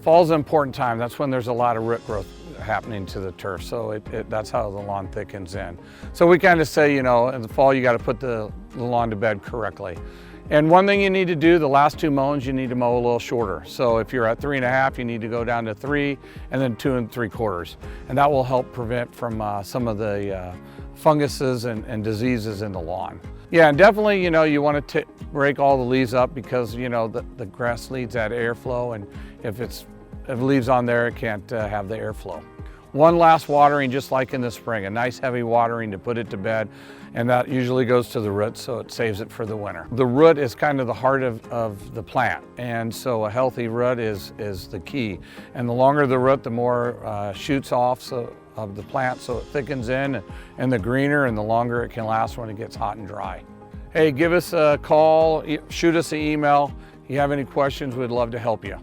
Fall's an important time. That's when there's a lot of root growth happening to the turf, so that's how the lawn thickens in. So we kind of say, you know, in the fall you got to put the lawn to bed correctly. And one thing you need to do, the last 2 mowings, you need to mow a little shorter. So if you're at 3.5, you need to go down to 3, and then 2 3/4. And that will help prevent from some of the funguses and diseases in the lawn. Yeah, and definitely, you know, you want to rake all the leaves up because, you know, the grass needs that airflow, and if leaves on there, it can't have the airflow. One last watering, just like in the spring, a nice heavy watering to put it to bed, and that usually goes to the root, so it saves it for the winter. The root is kind of the heart of the plant, and so a healthy root is the key. And the longer the root, the more shoots off of the plant, so it thickens in, and the greener and the longer it can last when it gets hot and dry. Hey, give us a call, shoot us an email. If you have any questions, we'd love to help you.